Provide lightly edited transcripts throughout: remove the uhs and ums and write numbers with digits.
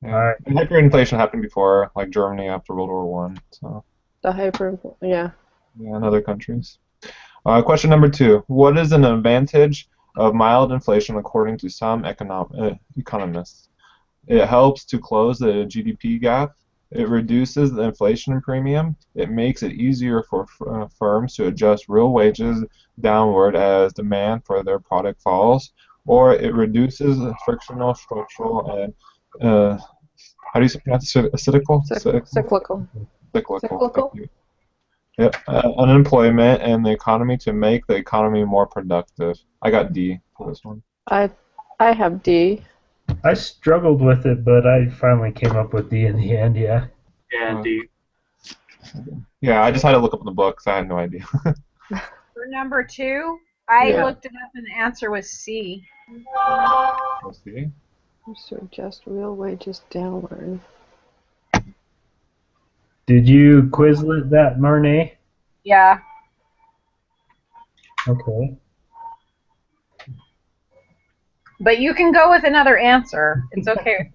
All Yeah. right. And hyperinflation happened before, like Germany after World War One. So The hyper, yeah. yeah, and other countries. Question number two. What is an advantage of mild inflation according to some economists? It helps to close the GDP gap. It reduces the inflation premium. It makes it easier for firms to adjust real wages downward as demand for their product falls. Or it reduces frictional, structural, and how do you pronounce it? Cyclical? Cyclical. Cyclical. Thank Cyclical? you. Yep. Unemployment and the economy to make the economy more productive. I got D for this one. I I have D. I struggled with it, but I finally came up with D in the end. Yeah. Yeah, Uh, D. yeah, I just had to look up in the book 'cause I had no idea. For number two, I Yeah. looked it up and the answer was C. Let's see. To adjust real wages downward. Did you Quizlet that, Marnay? Yeah. Okay. But you can go with another answer. It's okay.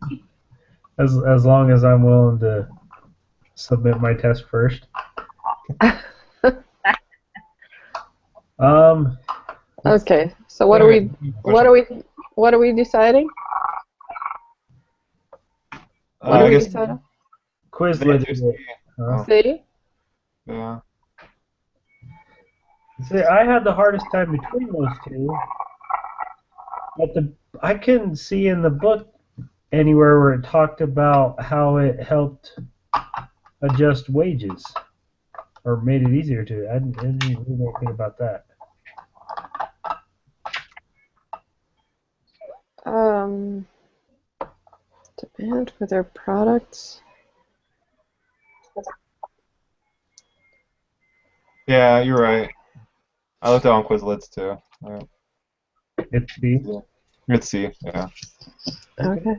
As long as I'm willing to submit my test first. Um. Okay. So what are we what are we deciding? What are I we guess deciding? Quizlet. advantage Is C. it? Huh? C? Yeah. See, I had the hardest time between those two, but I couldn't see in the book anywhere where it talked about how it helped adjust wages or made it easier to. I didn't even read anything about that. Um, demand for their products. Yeah, you're right. I looked on Quizlets too. Yeah. It's B. Let's see. Yeah. Okay.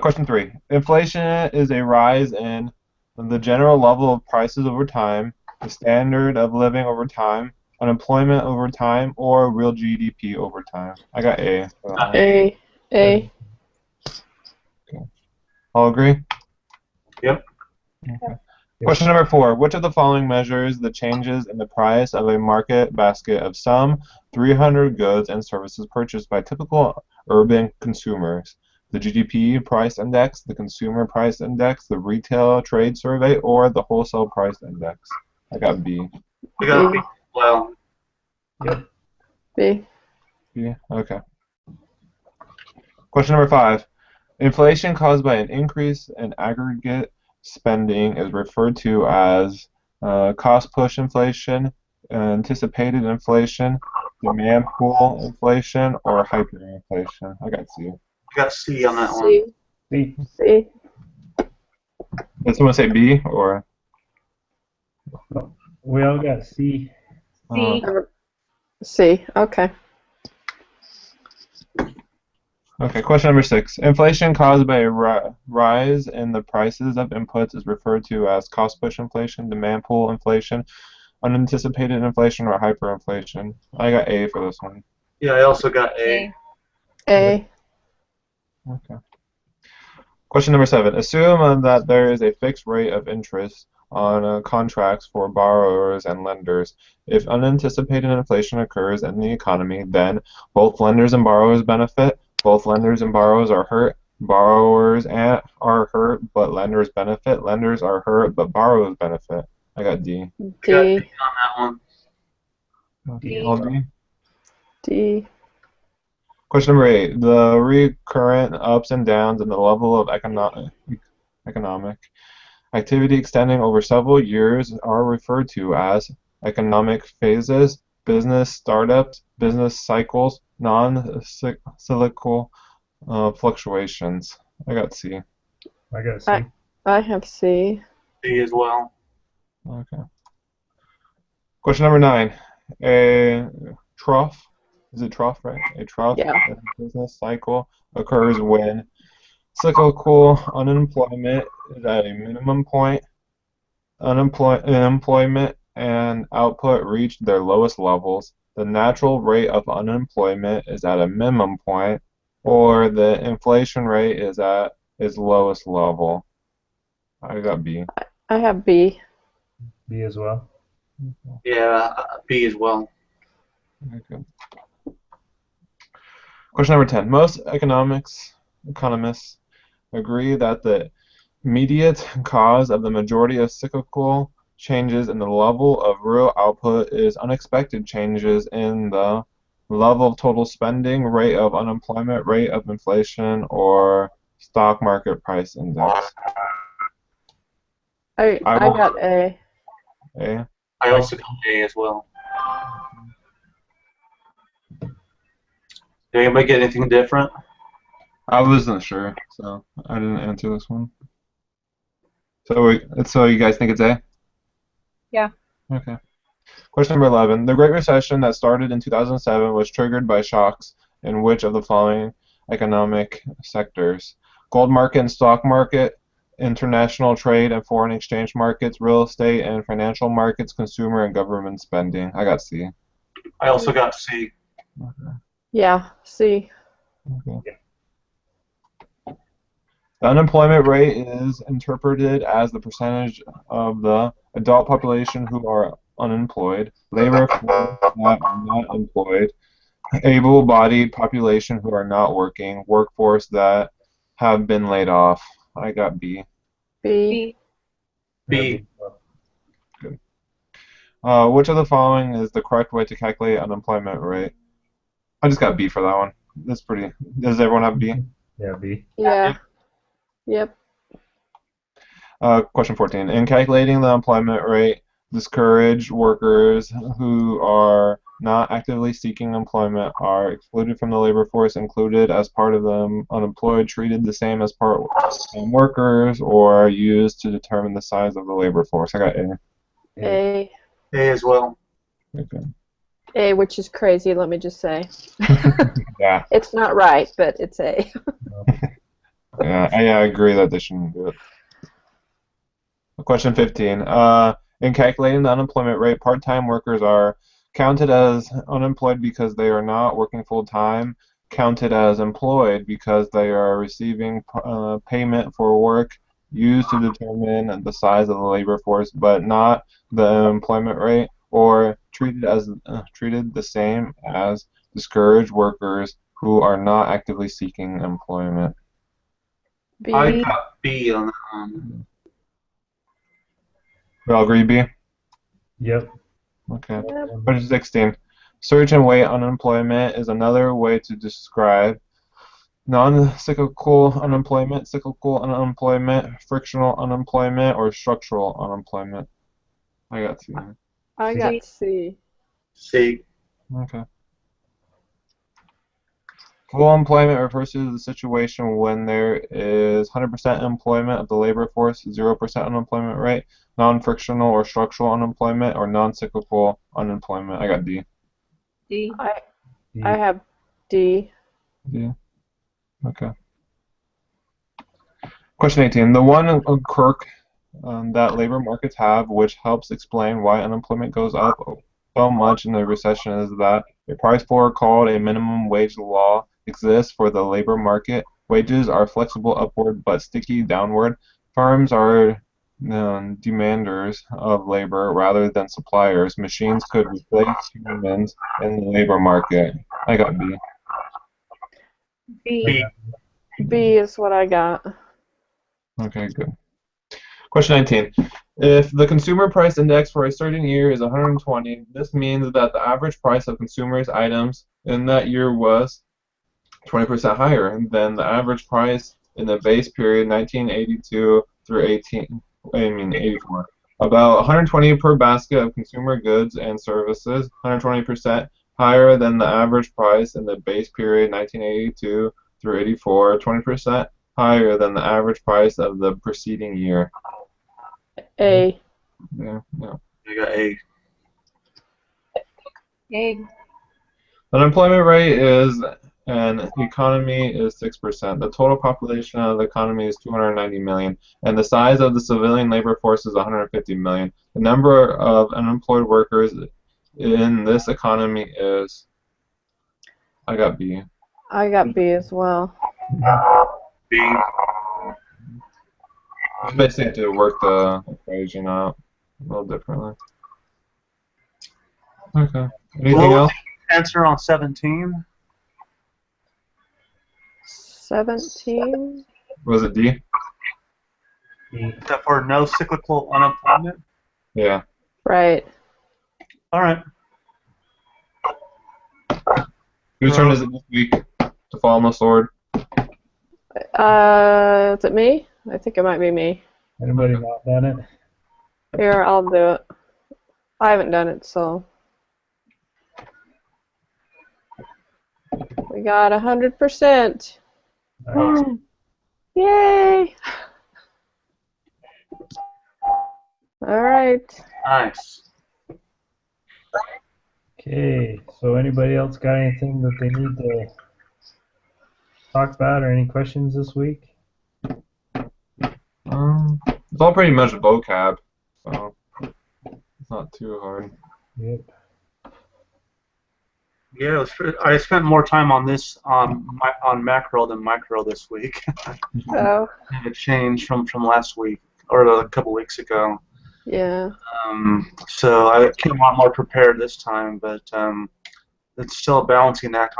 Question three. Inflation is a rise in the general level of prices over time, the standard of living over time, unemployment over time, or real GDP over time. I got A for that one. A. A. All agree? Yep. Okay. Question number four. Which of the following measures the changes in the price of a market basket of some 300 goods and services purchased by typical urban consumers? The GDP price index, the consumer price index, the retail trade survey, or the wholesale price index? I got B. I got B. B. Well, Yep. B. B. Okay. Question number five. Inflation caused by an increase in aggregate spending is referred to as cost push inflation, anticipated inflation, demand pull inflation, or hyperinflation. I got C. I got C on that one. C. B. C. Did someone say B or? We all got C. C. C. Okay. Okay, question number six. Inflation caused by a rise in the prices of inputs is referred to as cost push inflation, demand pull inflation, unanticipated inflation, or hyperinflation. I got A for this one. Yeah, I also got A. A. Okay. Question number seven. Assume that there is a fixed rate of interest on contracts for borrowers and lenders. If unanticipated inflation occurs in the economy, then both lenders and borrowers benefit. Both lenders and borrowers are hurt. Borrowers are hurt, but lenders benefit. Lenders are hurt, but borrowers benefit. I got D. I got D D. on that one. Okay, all D. D. Question number eight. The recurrent ups and downs in the level of economic activity extending over several years are referred to as economic phases, business startups, business cycles, non-cyclical fluctuations. I got C. I got C. I have C. D as well. Okay. Question number nine. A trough, is it trough, right? A trough Yeah. in the business cycle occurs when cyclical unemployment is at a minimum point, unemployment and output reach their lowest levels. The natural rate of unemployment is at a minimum point. or the inflation rate is at its lowest level. I got B. I have B. B as well. Yeah, B as well. Okay. Question number 10. Most economists agree that the immediate cause of the majority of cyclical changes in the level of real output is unexpected changes in the level of total spending, rate of unemployment, rate of inflation, or stock market price index. I got A. A. I also got A as well. Did anybody get anything different? I wasn't sure, so I didn't answer this one. So you guys think it's A? Yeah. Okay. Question number 11. The Great Recession that started in 2007 was triggered by shocks in which of the following economic sectors? Gold market and stock market, international trade and foreign exchange markets, real estate and financial markets, consumer and government spending. I got C. I also got C. Yeah, C. Okay. The unemployment rate is interpreted as the percentage of the adult population who are unemployed, labor force that are not employed, able-bodied population who are not working, workforce that have been laid off. I got B. B. B. Good. Which of the following is the correct way to calculate unemployment rate? I just got B for that one. That's pretty. Does everyone have B? Yeah, B. Yeah. Yep. Question 14. In calculating the unemployment rate, discouraged workers who are not actively seeking employment are excluded from the labor force, included as part of the unemployed, treated the same as part-time workers, or used to determine the size of the labor force. I got A. A. A as well. Okay. A, which is crazy, let me just say. Yeah. It's not right, but it's A. Yeah, I agree that they shouldn't do it. Question 15. In calculating the unemployment rate, part-time workers are counted as unemployed because they are not working full-time, counted as employed because they are receiving payment for work used to determine the size of the labor force, but not the employment rate, or treated the same as discouraged workers who are not actively seeking employment. B. I got B on that one. We all agree B? Yep. Okay. Yep. Question 16. Surge and weight unemployment is another way to describe non-cyclical unemployment, cyclical unemployment, frictional unemployment, or structural unemployment. I got C. I got C. C. Okay. Full employment refers to the situation when there is 100% employment of the labor force, 0% unemployment rate, non-frictional or structural unemployment, or non-cyclical unemployment. I got D. D. I have D. D. Okay. Question 18. The one quirk that labor markets have, which helps explain why unemployment goes up so much in the recession, is that a price floor called a minimum wage law exists for the labor market. Wages are flexible upward but sticky downward. Firms are demanders of labor rather than suppliers. Machines could replace humans in the labor market. I got B. B. B is what I got. Okay, good. Question 19. If the consumer price index for a certain year is 120, this means that the average price of consumers' items in that year was 20% higher than the average price in the base period 1982 through 84. About 120 per basket of consumer goods and services, 120% higher than the average price in the base period 1982 through 84, 20% higher than the average price of the preceding year. A. Yeah. I got A. A. Unemployment rate is an economy is 6%. The total population of the economy is 290 million, and the size of the civilian labor force is 150 million. The number of unemployed workers in this economy is, I got B. I got B as well. B. You basically have to work the equation out a little differently. Okay. Anything What was else? the answer on 17? 17? Was it D? That for no cyclical unemployment? Yeah. Right. All right. Whose turn is it this week to fall on the sword? Is it me? I think it might be me. Anybody not done it? Here, I'll do it. I haven't done it, so. We got 100%. Nice. Yay! All right. Nice. Okay, so anybody else got anything that they need to talk about or any questions this week? It's all pretty much vocab, so it's not too hard. Yep. Yeah, I spent more time on this on macro than micro this week. Oh, It changed from last week or a couple weeks ago. yeah. So I came a lot more prepared this time, but it's still a balancing act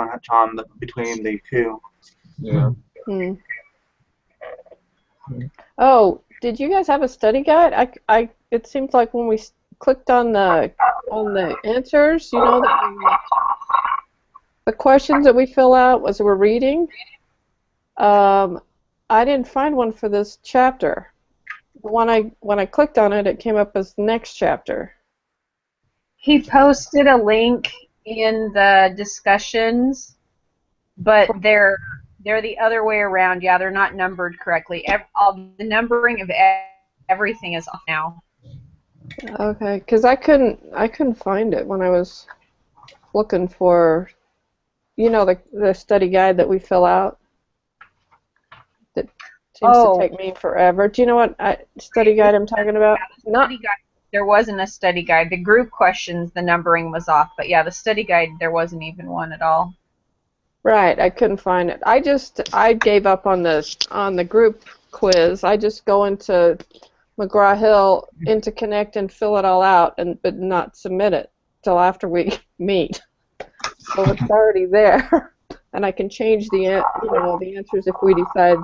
between the two. Yeah. Hmm. Oh, did you guys have a study guide? It seems like when we clicked on the answers, you know, the questions that we fill out as we're reading, I didn't find one for this chapter. When I clicked on it, it came up as next chapter. He posted a link in the discussions, but they're the other way around. Yeah, they're not numbered correctly. All the numbering of everything is off now. Okay, because I couldn't find it when I was looking for, you know, the study guide that we fill out. That seems to take me forever. Do you know what study guide I'm talking about? Study guide, there wasn't a study guide. The group questions, the numbering was off, but yeah, the study guide, there wasn't even one at all. Right, I couldn't find it. I gave up on the group quiz. I just go into McGraw-Hill, into Connect, and fill it all out, but not submit it till after we meet. So it's already there, and I can change the answers if we decide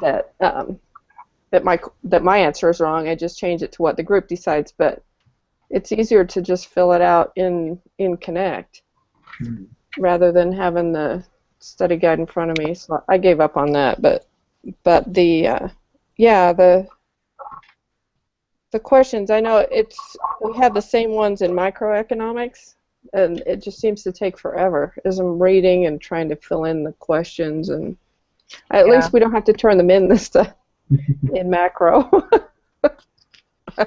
that that my answer is wrong. I just change it to what the group decides. But it's easier to just fill it out in Connect rather than having the study guide in front of me. So I gave up on that. But the questions, I know we have the same ones in microeconomics, and it just seems to take forever as I'm reading and trying to fill in the questions, and at least we don't have to turn them in this stuff in macro. I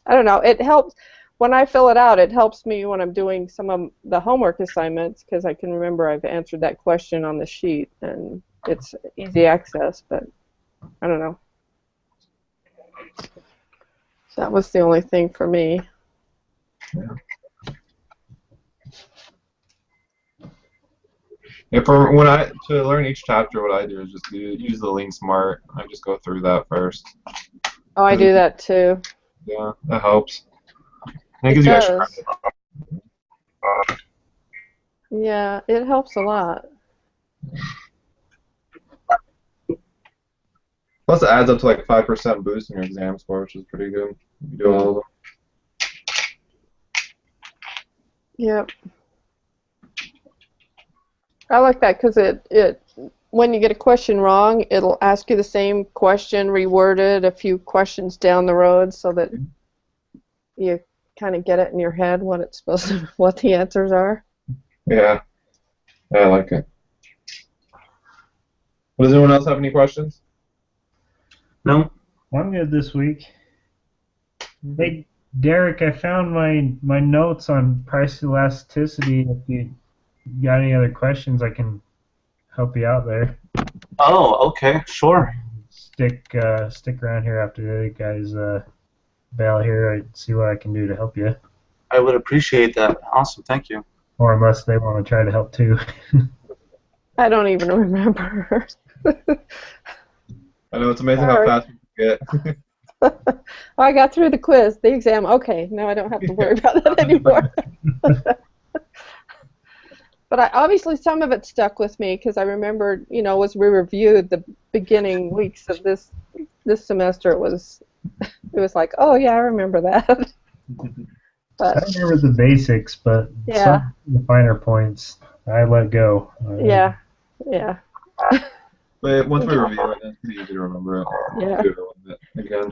don't know. It helps when I fill it out. It helps me when I'm doing some of the homework assignments because I can remember I've answered that question on the sheet, and it's easy access. But I don't know. That was the only thing for me. Yeah, to learn each chapter, what I do is just use the Lean Smart. I just go through that first. Oh, I do that too. Yeah, that helps. It gives you does. extra credit. Yeah, it helps a lot. Plus, it adds up to like 5% boost in your exam score, which is pretty good. You do all of them. Yep. I like that because when you get a question wrong, it'll ask you the same question reworded a few questions down the road so that you kind of get it in your head what the answers are. Yeah, I like it. Does anyone else have any questions? No. I'm good this week. Hey, Derek, I found my notes on price elasticity. If you got any other questions, I can help you out there. Oh, okay, sure. Stick around here after the guys bail here. I see what I can do to help you. I would appreciate that. Awesome, thank you. Or unless they want to try to help too. I don't even remember. I know it's amazing Sorry. how fast we forget. I got through the quiz, the exam. Okay, now I don't have to worry about that anymore. But obviously some of it stuck with me because I remembered, as we reviewed the beginning weeks of this semester, it was like, oh yeah, I remember that. I But remember the basics, but yeah, some of the finer points I let go. yeah. But once we review it, it's pretty easy to remember it. Yeah. Do it a little bit again.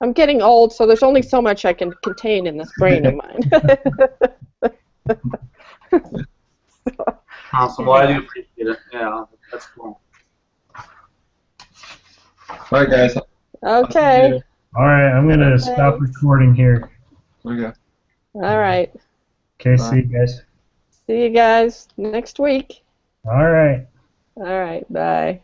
I'm getting old, so there's only so much I can contain in this brain of mine. Awesome. Well, I do appreciate it. Yeah, that's cool. All right, guys. Okay. All right, I'm gonna stop recording here. Okay. All right. Okay, see you guys. See you guys next week. All right. All right. Bye.